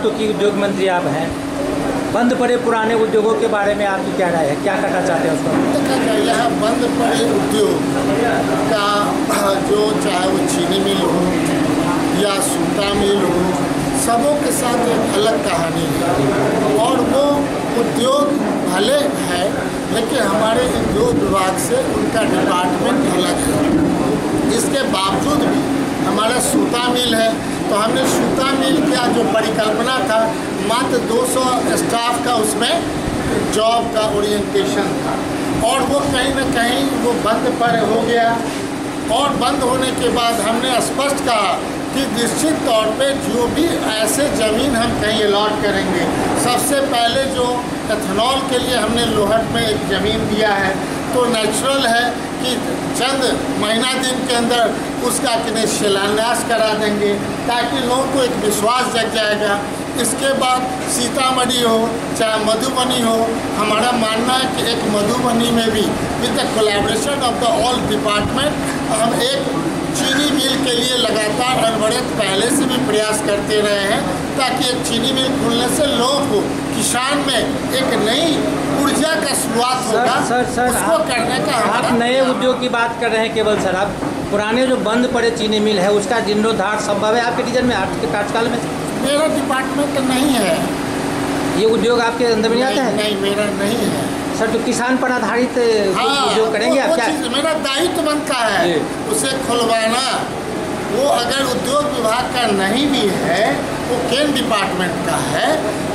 चूँकि उद्योग मंत्री आप हैं, बंद पड़े पुराने उद्योगों के बारे में आपकी क्या राय है, क्या करना चाहते हैं उसको? यह बंद पड़े उद्योग का जो चाहे वो चीनी मिल हो या सूता मिल हो, सबों के साथ एक अलग कहानी है और वो उद्योग भले है लेकिन हमारे उद्योग विभाग से उनका डिपार्टमेंट अलग है। इसके बावजूद भी हमारा सूता मिल है तो हमने सूता मिल का जो परिकल्पना था मात्र 200 स्टाफ का उसमें जॉब का ओरिएंटेशन था और वो कहीं ना कहीं वो बंद पर हो गया और बंद होने के बाद हमने स्पष्ट कहा कि निश्चित तौर पे जो भी ऐसे ज़मीन हम कहीं अलॉट करेंगे, सबसे पहले जो एथेनॉल के लिए हमने लोहट में एक ज़मीन दिया है तो नेचुरल है कि चंद महीना दिन के अंदर उसका किन्हें शिलान्यास करा देंगे ताकि लोगों को एक विश्वास जग जाएगा। इसके बाद सीतामढ़ी हो चाहे मधुबनी हो, हमारा मानना है कि एक मधुबनी में भी with the collaboration of the all department हम एक चीनी मिल के लिए लगातार अनवरत पहले से भी प्रयास करते रहे हैं ताकि एक चीनी मिल खुलने से लोगों को किसान में एक नई ऊर्जा का शुरुआत होगा। सर, उसको करने का आप नए उद्योग की बात कर रहे हैं केवल सर, आप पुराने जो बंद पड़े चीनी मिल है उसका जीर्णोद्धार संभव है आपके डिवीजन में, आपके कार्यकाल में? मेरा डिपार्टमेंट नहीं है, ये उद्योग आपके अंदर में आता है? नहीं मेरा नहीं है सर। तो किसान पर आधारित उद्योग करेंगे आप क्या? मेरा दायित्व बनता है उसे खुलवाना। वो अगर उद्योग विभाग का नहीं भी है, वो केंद्र डिपार्टमेंट का है,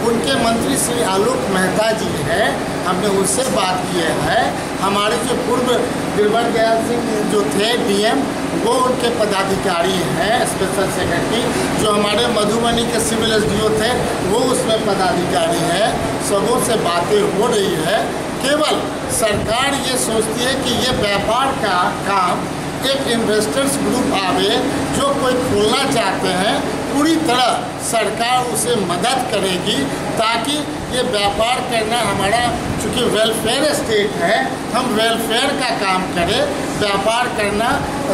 उनके मंत्री श्री आलोक मेहता जी हैं, हमने उनसे बात किए है। हमारे जो पूर्व गिरवर दयाल सिंह जो थे डीएम, वो उनके पदाधिकारी हैं, स्पेशल सेक्रेटरी। जो हमारे मधुबनी के सिविल एसडीओ थे वो उसमें पदाधिकारी हैं। सबों से बातें हो रही है। केवल सरकार ये सोचती है कि ये व्यापार का काम एक इन्वेस्टर्स ग्रुप आवे जो कोई खोलना चाहते हैं, पूरी तरह सरकार उसे मदद करेगी ताकि ये व्यापार करना हमारा, चूँकि वेलफेयर स्टेट है, हम वेलफेयर का काम करें। व्यापार करना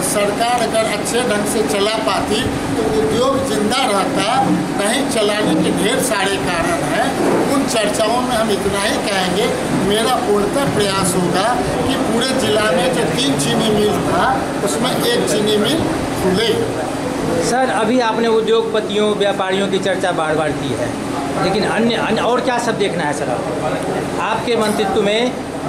सरकार अगर अच्छे ढंग से चला पाती तो उद्योग जिंदा रहता, नहीं चलाने के ढेर सारे कारण हैं। उन चर्चाओं में हम इतना ही कहेंगे, मेरा पूर्णतः प्रयास होगा कि पूरे जिला में जो 3 चीनी मिल था उसमें 1 चीनी मिल खुले। सर, अभी आपने उद्योगपतियों व्यापारियों की चर्चा बार बार की है, लेकिन अन्य और क्या सब देखना है सर? आपके मंत्रित्व में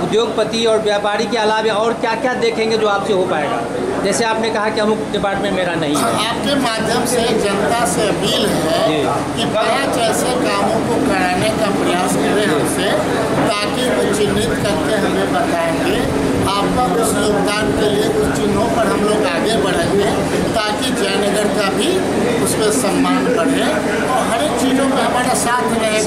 उद्योगपति और व्यापारी के अलावा और क्या क्या देखेंगे जो आपसे हो पाएगा? जैसे आपने कहा कि अमुक डिपार्टमेंट मेरा नहीं है। आपके माध्यम से जनता से अपील है कि 5 ऐसे कामों को कराने का प्रयास करें हमसे, ताकि वो चिन्हित करके हमें बताएंगे। आपका उस योगदान के लिए उस चिन्हों पर हम लोग आगे बढ़ेंगे ताकि जयनगर का भी उस पर सम्मान बढ़े और हर एक चीज़ों में हमारा साथ रहे।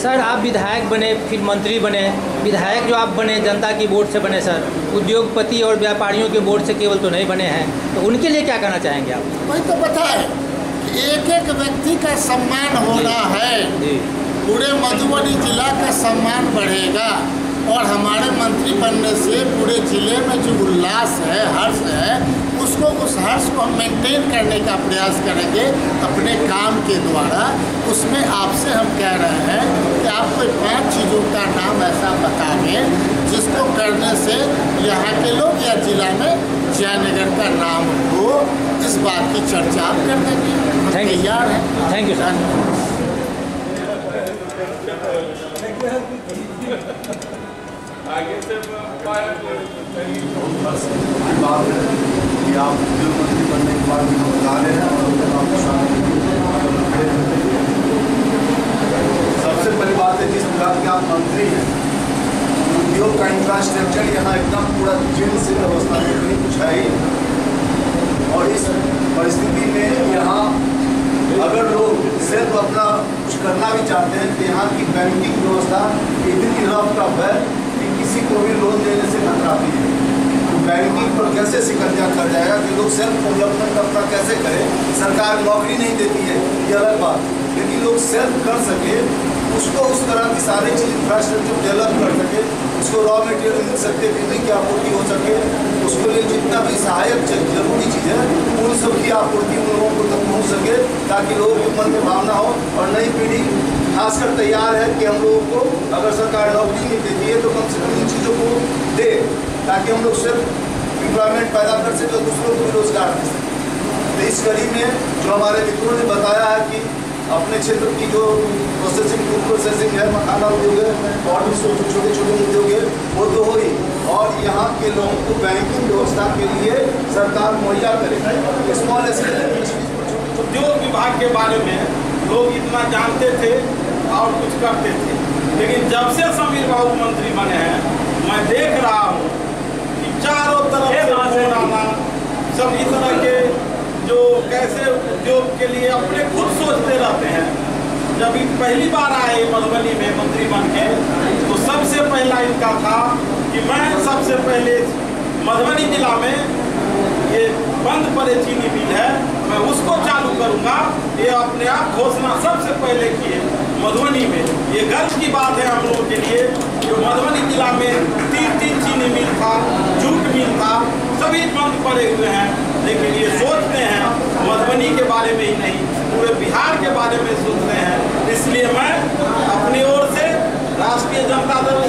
सर आप विधायक बने, फिर मंत्री बने। विधायक जो आप बने जनता की वोट से बने सर, उद्योगपति और व्यापारियों के वोट से केवल तो नहीं बने हैं, तो उनके लिए क्या कहना चाहेंगे आप? वही तो बताए कि एक एक व्यक्ति का सम्मान होना है, पूरे मधुबनी जिला का सम्मान बढ़ेगा और हमारे मंत्री बनने से पूरे जिले में जो उल्लास है, हर्ष है, उसको उस हर्ष को हम मेंटेन करने का प्रयास करेंगे अपने काम के द्वारा। उसमें आपसे हम कह रहे हैं कि आप कोई 5 चीज़ों का नाम ऐसा बताएं जिसको करने से यहाँ के लोग या जिला में जयनगर का नाम हो। इस बात की चर्चा आप कर देंगे, हम तैयार हैं। Thank you sir. आप उद्योगपति बनने के बाद बता रहे हैं सबसे पहली बात है जिस प्रकार के आप मंत्री हैं, उद्योग का इंफ्रास्ट्रक्चर यहाँ एकदम पूरा जीर्ण से अवस्था में कहीं कुछ है ही। और इस परिस्थिति में यहाँ अगर लोग सिर्फ अपना कुछ करना भी चाहते हैं तो यहाँ की बैंकिंग व्यवस्था इतनी रफ टफ है कि किसी को भी लोन देने से कतराती है। बैंकिंग पर कैसे सिकंजा कर जाएगा कि लोग सेल्फ डेवलपमेंट अपना कैसे करें। सरकार नौकरी नहीं देती है, ये अलग बात, लेकिन लोग सेल्फ कर सके, उसको उस तरह की सारी चीज़ इंफ्रास्ट्रक्चर डेवलप कर सके, उसको रॉ मटेरियल मिल सकते, बिजली की आपूर्ति हो सके, उसके लिए जितना भी सहायक जरूरी चीज़ है उन सब की आपूर्ति उन लोगों को तक पहुँच सके, ताकि लोगों के मन में भावना हो और नई पीढ़ी खासकर तैयार है कि हम लोगों को अगर सरकार नौकरी नहीं देती है तो कम से कम इन चीज़ों को दे, ताकि हम लोग सिर्फ एम्प्लॉयमेंट पैदा कर सकें और दूसरों को भी रोजगार दे सकें। तो इस कड़ी में जो हमारे मित्रों ने बताया है कि अपने क्षेत्र की जो फूड प्रोसेसिंग है, मखाना उद्योग है और भी छोटे छोटे उद्योग है वो तो हो ही, और यहाँ के लोगों को बैंकिंग व्यवस्था के लिए सरकार मुहैया करे। स्मॉल स्केल उद्योग विभाग के बारे में लोग इतना जानते थे और कुछ करते थे, लेकिन जब से समीर बाबू मंत्री बने हैं मैं देख रहा हूँ कि चारों तरफ से फोन आना, सभी तरह के जो कैसे उद्योग के लिए अपने खुद सोचते रहते हैं। जब पहली बार आए मधुबनी में मंत्री बन के तो सबसे पहला इनका था कि मैं सबसे पहले मधुबनी जिला में ये बंद पड़े चीनी मिल है मैं उसको चालू करूंगा, ये अपने आप घोषणा सबसे पहले किए मधुबनी में। ये गर्व की बात है हम लोगों के लिए जो मधुबनी जिला में 3 चीनी मिल था, जूट मिल था, सभी बंद पड़े हुए हैं, लेकिन ये सोचते हैं मधुबनी के बारे में ही नहीं पूरे बिहार के बारे में सोचते हैं। इसलिए मैं अपनी ओर से राष्ट्रीय जनता दल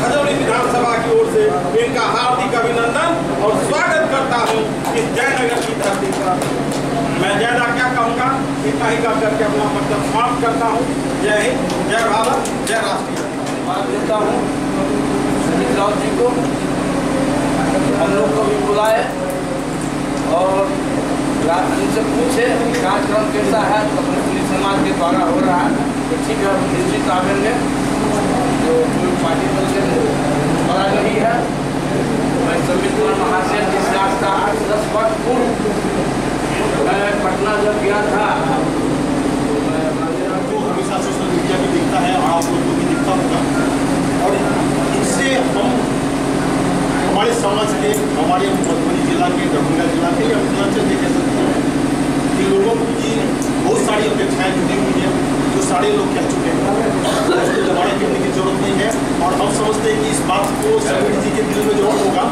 खजौली विधानसभा की ओर से इनका हार्दिक अभिनंदन और स्वागत करता हूं इस जयनगर की धरती पर। मैं ज्यादा क्या कहूँगा, इतना ही कर करके अपना मतलब समाप्त करता हूँ। जय हिंद, जय भारत, जय राष्ट्रीय। मान देता हूँ सुनील राव जी को, हम लोग को भी बुलाए और उनसे पूछे कार्यक्रम कैसा है, तो अपने पुलिस समाज के द्वारा हो रहा है तो ठीक है, निश्चित आवेंगे। जो कोई पार्टी बल से बड़ा नहीं है, मैं समीर कुमार महाशय जिससे आज का 8-10 वर्ष पूर्व मैं पटना जब गया था जो हमेशा सोशल मीडिया भी दिखता है और आप लोगों को भी दिखता होगा, और इससे हम हमारे समाज के, हमारे मधुबनी जिला के, दरभंगा जिला के या मिथिलांचल के कह सकते हैं कि लोगों की बहुत सारी अपेक्षाएं जुड़ी हुई हैं जो सारे लोग कह चुके हैं, उसको दोबारा कहने की जरूरत नहीं है। और हम समझते हैं कि इस बात को समीर जी के दिल में जरूर होगा,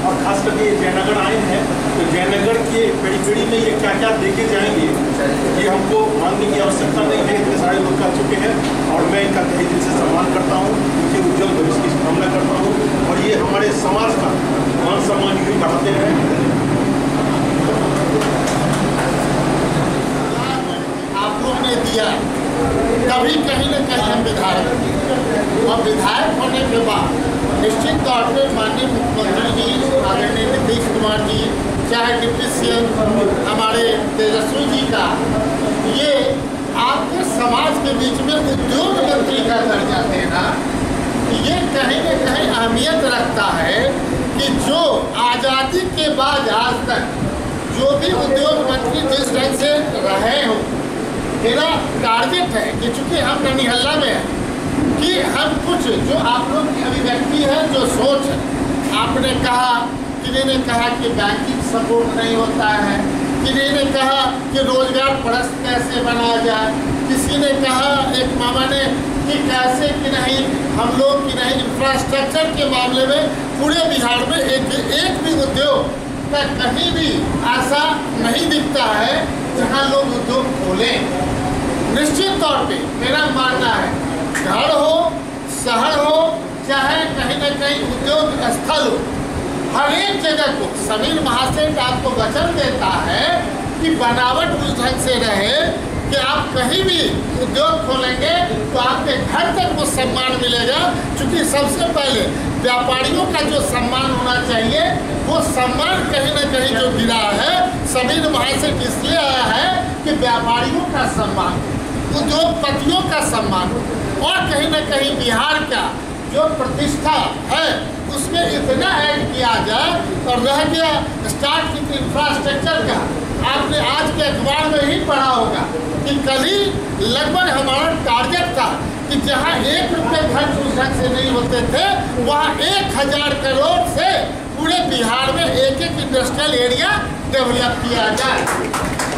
और खास करके जयनगर आए हैं तो जयनगर के पेड़ी में ये क्या क्या देखे जाएंगे ये हमको मानने की आवश्यकता नहीं है, इतने सारे लोग कर चुके हैं। और मैं इनका तहे दिल से सम्मान करता हूँ, उनके उज्जवल भविष्य की कामना करता हूँ, और ये हमारे समाज का मान सम्मान भी बढ़ाते हैं। आप लोग ने दिया, कभी कहीं न कहीं हम विधायक, और विधायक होने के बाद निश्चित तौर पर माननीय मुख्यमंत्री जी आदरणीय नीतीश कुमार जी, चाहे डिप्टी सीएम हमारे तेजस्वी जी का, ये आपके समाज के बीच में उद्योग मंत्री का दर्जा देना, ये कहीं न कहीं अहमियत रखता है कि जो आज़ादी के बाद आज तक जो भी उद्योग मंत्री जिस ढंग से रहे हों, मेरा टारगेट है कि चूँकि हम ननिहल्ला में हैं कि हम कुछ जो आप लोग की अभिव्यक्ति है, जो सोच है, आपने कहा, किसी ने कहा कि बैंकिंग सपोर्ट नहीं होता है, किसी ने कहा कि रोजगार परस्त कैसे बनाया जाए, किसी ने कहा, एक मामा ने कि कैसे कि नहीं हम लोग कि नहीं इंफ्रास्ट्रक्चर के मामले में पूरे बिहार में एक भी उद्योग का कहीं भी ऐसा नहीं दिखता है जहाँ लोग उद्योग खोलें। निश्चित तौर पे मेरा मानना है घर हो, शहर हो, चाहे कहीं न कहीं उद्योग स्थल हो, हर एक जगह को समीर महाशय आपको वचन देता है कि बनावट उस ढंग से रहे कि आप कहीं भी उद्योग खोलेंगे तो आपके घर तक वो सम्मान मिलेगा। क्योंकि सबसे पहले व्यापारियों का जो सम्मान होना चाहिए वो सम्मान कहीं न कहीं जो गिरा है समीर महाशय इसलिए आया है कि व्यापारियों का सम्मान, उद्योगपतियों का सम्मान और कहीं न कहीं बिहार का जो प्रतिष्ठा है उसमें इतना ऐड किया जाए। और रह गया स्टार्ट विथ इंफ्रास्ट्रक्चर का, आपने आज के अखबार में ही पढ़ा होगा कि कल ही लगभग हमारा टारगेट था कि जहां 1 रुपये खर्च उस ढंग से नहीं होते थे वहां 1000 करोड़ से पूरे बिहार में एक इंडस्ट्रियल एरिया डेवलप किया जाए।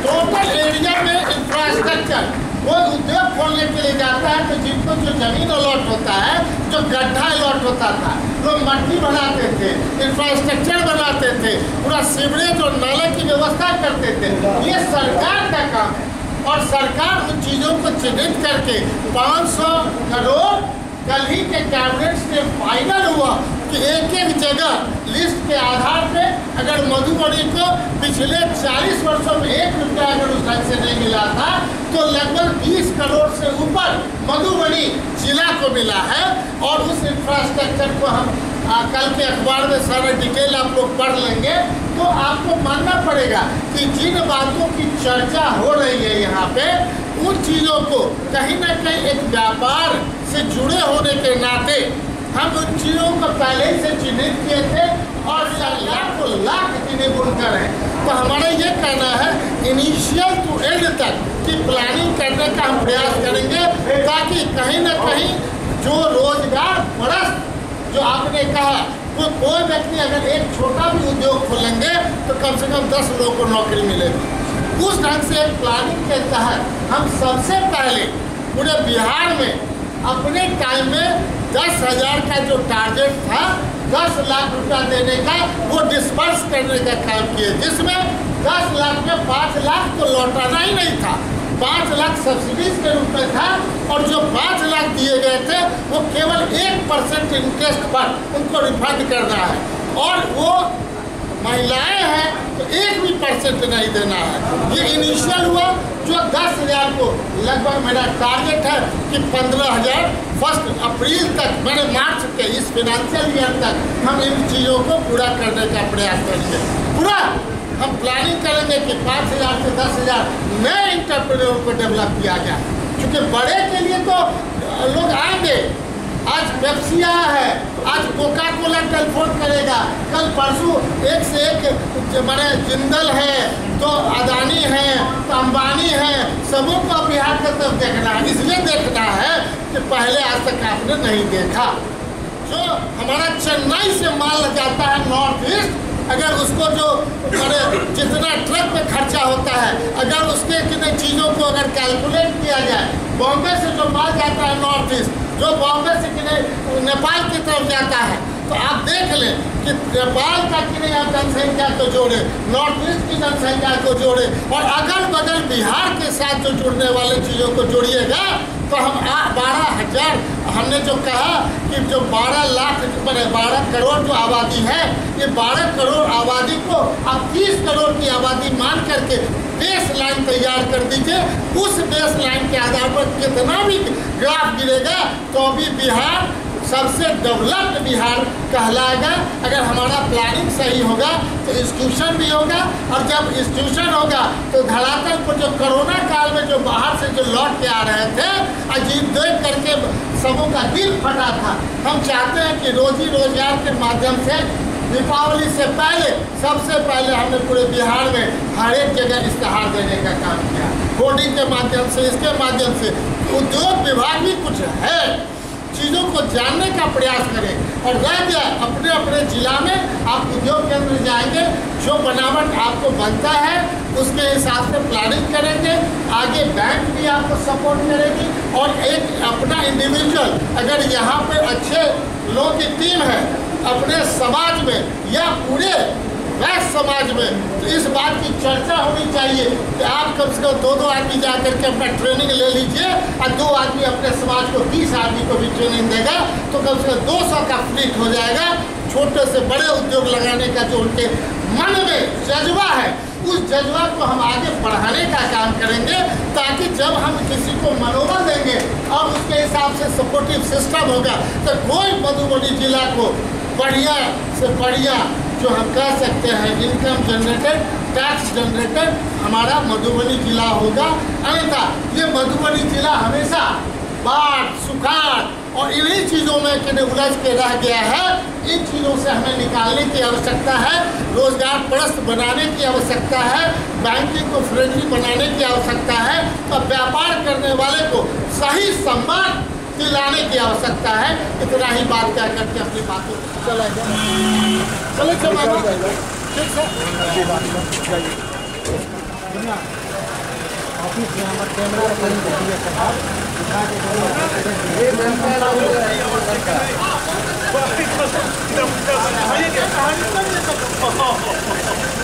टोटल एरिया में इंफ्रास्ट्रक्चर कोई उद्योग खोलने के लिए जाता है तो जिनको जो जमीन अलॉट होता है, जो गड्ढा अलॉट होता था, लोग मट्टी बनाते थे, इंफ्रास्ट्रक्चर बनाते थे, पूरा सीवरेज और नाले की व्यवस्था करते थे। ये सरकार का काम है और सरकार उन चीज़ों को चिन्हित करके 500 करोड़ कल ही के कैबिनेट से फाइनल हुआ कि एक एक जगह लिस्ट के आधार पे अगर मधुबनी को पिछले 40 वर्षों में 1 रुपया अगर उस ढंग से नहीं मिला था तो लगभग 20 करोड़ से ऊपर मधुबनी जिला को मिला है। और उस इंफ्रास्ट्रक्चर को हम कल के अखबार में सारा डिटेल आप लोग पढ़ लेंगे तो आपको मानना पड़ेगा कि जिन बातों की चर्चा हो रही है यहाँ पे, उन चीज़ों को कहीं ना कहीं एक व्यापार से जुड़े होने के नाते हम उन चीज़ों को पहले से चिन्हित किए थे और लाखों लाख चीज़ें बुनकर हैं। तो हमारा ये कहना है इनिशियल टू एंड तक की प्लानिंग करने का हम प्रयास करेंगे ताकि कहीं ना कहीं जो रोजगार परस्त जो आपने कहा तो कोई व्यक्ति अगर एक छोटा भी उद्योग खोलेंगे तो कम से कम 10 लोगों को नौकरी मिलेगी। उस ढंग से एक प्लानिंग के तहत हम सबसे पहले पूरे बिहार में अपने टाइम में 10,000 का जो टारगेट था 10 लाख रुपया देने का वो डिस्पर्स करने का काम किए, जिसमें 10 लाख में 5 लाख तो लौटाना ही नहीं था, 5 लाख सब्सिडीज के रूप में था और जो 5 लाख दिए गए थे वो केवल 1% इंटरेस्ट पर उनको रिफंड करना है और वो महिलाएं हैं तो 1% नहीं देना है। ये इनिशियल हुआ जो 10,000 को लगभग मेरा टारगेट है कि 15,000 1 अप्रैल तक मैंने मार्च के इस फाइनेंशियल ईयर तक हम इन चीज़ों को पूरा करने का प्रयास करेंगे। पूरा हम प्लानिंग करेंगे कि 5,000 से 10,000 नए इंटरप्रेन्योर को डेवलप किया जाए, क्योंकि बड़े के लिए तो लोग आएंगे। आज पेप्सी आया है, आज कोका कोला टेलीफोन करेगा, कल परसों एक से एक मैंने जिंदल है तो अदानी है तो अंबानी है, सबों को बिहार की तरफ देखना है। इसलिए देखना है कि पहले आज तक आपने नहीं देखा। जो हमारा चेन्नई से माल जाता है नॉर्थ ईस्ट, अगर उसको जो जितना ट्रक में खर्चा होता है अगर उसके कितने चीज़ों को अगर कैलकुलेट किया जाए, बॉम्बे से जो माल जाता है नॉर्थ ईस्ट, जो बॉम्बे से कितने नेपाल की तरफ जाता है, तो आप देख लें कि नेपाल का कितने जनसंख्या को जोड़े, नॉर्थ ईस्ट की जनसंख्या को जोड़े और अगल बगल बिहार के साथ जो जुड़ने वाले चीज़ों को जोड़िएगा तो हम 12,000 हमने जो कहा कि जो 12 करोड़ जो आबादी है, ये 12 करोड़ आबादी को आप 30 करोड़ की आबादी मान करके बेस लाइन तैयार कर दीजिए। उस बेस लाइन के आधार पर कितना भी ग्राफ गिरेगा तो अभी बिहार सबसे डेवलप्ड बिहार कहलाएगा। अगर हमारा प्लानिंग सही होगा तो इंस्टीट्यूशन भी होगा और जब इंस्टीट्यूशन होगा तो धरातल को जो कोरोना काल में जो बाहर से जो लौट के आ रहे थे अजीब देख करके सबों का दिल फटा था। हम चाहते हैं कि रोजी रोजगार के माध्यम से दीपावली से पहले सबसे पहले हमने पूरे बिहार में हर एक जगह इश्तेहार देने का काम किया, होर्डिंग के माध्यम से, इसके माध्यम से। उद्योग विभाग भी कुछ है, चीज़ों को जानने का प्रयास करें और रह गया अपने अपने जिला में आप उद्योग केंद्र जाएंगे, जो बनावट आपको बनता है उसके हिसाब से प्लानिंग करेंगे, आगे बैंक भी आपको सपोर्ट करेगी और एक अपना इंडिविजुअल अगर यहाँ पे अच्छे लोगों की टीम है अपने समाज में या पूरे वैश्य समाज में, तो इस बात की चर्चा होनी चाहिए कि आप कम से कम 2-2 आदमी जा करके अपना ट्रेनिंग ले लीजिए और 2 आदमी अपने समाज को 20 आदमी को भी ट्रेनिंग देगा तो कम से कम 200 का फ्लीट हो जाएगा। छोटे से बड़े उद्योग लगाने का जो उनके मन में जज्बा है उस जज्बा को हम आगे बढ़ाने का काम करेंगे ताकि जब हम किसी को मनोबल देंगे और उसके हिसाब से सपोर्टिव सिस्टम होगा तो कोई मधुबनी जिला को बढ़िया से बढ़िया जो हम कह सकते हैं इनकम जनरेटेड, टैक्स जनरेटेड हमारा मधुबनी जिला होगा। अन्यथा ये मधुबनी जिला हमेशा बाढ़, सुखाड़ और इन्हीं चीज़ों में किन्हें उलझ के रह गया है। इन चीज़ों से हमें निकालने की आवश्यकता है, रोजगार परस्त बनाने की आवश्यकता है, बैंकिंग को फ्रेंडली बनाने की आवश्यकता है और व्यापार करने वाले को सही सम्मान दिलाने की आवश्यकता है। इतना ही बात कह करके अपनी बातों चले ठीक है। ऑफिस में हमारे कैमरा रखने चाहिए सरकार ये